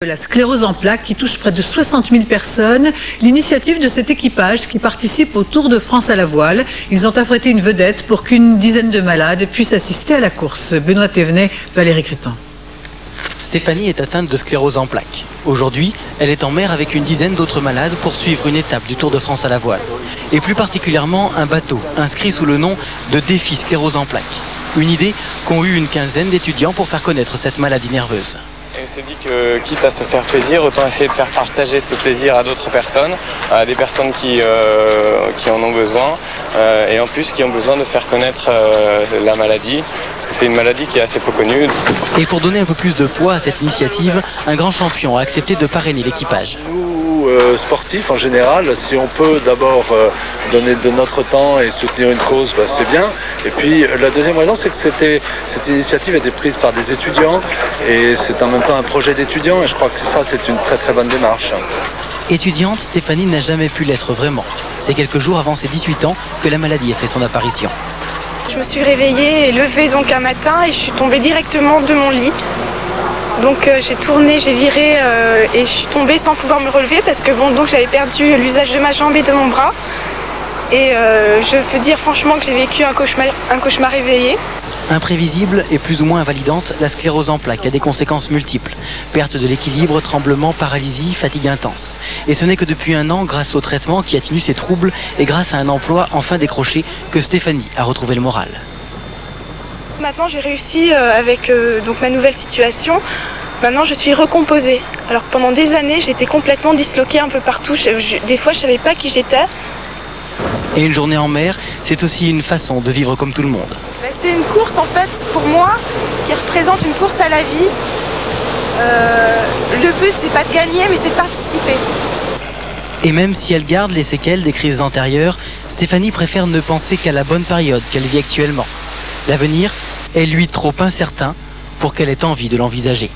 La sclérose en plaques qui touche près de 60 000 personnes, l'initiative de cet équipage qui participe au Tour de France à la voile. Ils ont affrété une vedette pour qu'une dizaine de malades puissent assister à la course. Benoît Thévenet, Valérie Crétan. Stéphanie est atteinte de sclérose en plaques. Aujourd'hui, elle est en mer avec une dizaine d'autres malades pour suivre une étape du Tour de France à la voile. Et plus particulièrement un bateau inscrit sous le nom de Défi Sclérose en plaques. Une idée qu'ont eu une quinzaine d'étudiants pour faire connaître cette maladie nerveuse. Et on s'est dit que, quitte à se faire plaisir, autant essayer de faire partager ce plaisir à d'autres personnes, à des personnes qui en ont besoin, et en plus qui ont besoin de faire connaître la maladie, parce que c'est une maladie qui est assez peu connue. Et pour donner un peu plus de poids à cette initiative, un grand champion a accepté de parrainer l'équipage. Nous, sportifs en général, si on peut d'abord donner de notre temps et soutenir une cause, c'est bien. Et puis la deuxième raison, c'est que cette initiative a été prise par des étudiants, et c'est en même temps un projet d'étudiants, et je crois que ça, c'est une très très bonne démarche. Étudiante, Stéphanie n'a jamais pu l'être vraiment. C'est quelques jours avant ses 18 ans que la maladie a fait son apparition. Je me suis réveillée et levée donc un matin et je suis tombée directement de mon lit. Donc j'ai tourné, j'ai viré et je suis tombée sans pouvoir me relever parce que donc j'avais perdu l'usage de ma jambe et de mon bras. Et je peux dire franchement que j'ai vécu un cauchemar éveillé. Imprévisible et plus ou moins invalidante, la sclérose en plaques a des conséquences multiples. Perte de l'équilibre, tremblements, paralysie, fatigue intense. Et ce n'est que depuis un an, grâce au traitement qui atténue ces troubles et grâce à un emploi enfin décroché, que Stéphanie a retrouvé le moral. Maintenant j'ai réussi avec donc ma nouvelle situation. Maintenant je suis recomposée. Alors pendant des années j'étais complètement disloquée un peu partout. Des fois je ne savais pas qui j'étais. Et une journée en mer, c'est aussi une façon de vivre comme tout le monde. C'est une course en fait pour moi qui représente une course à la vie. Le but c'est pas de gagner mais c'est de participer. Et même si elle garde les séquelles des crises antérieures, Stéphanie préfère ne penser qu'à la bonne période qu'elle vit actuellement. L'avenir est lui trop incertain pour qu'elle ait envie de l'envisager.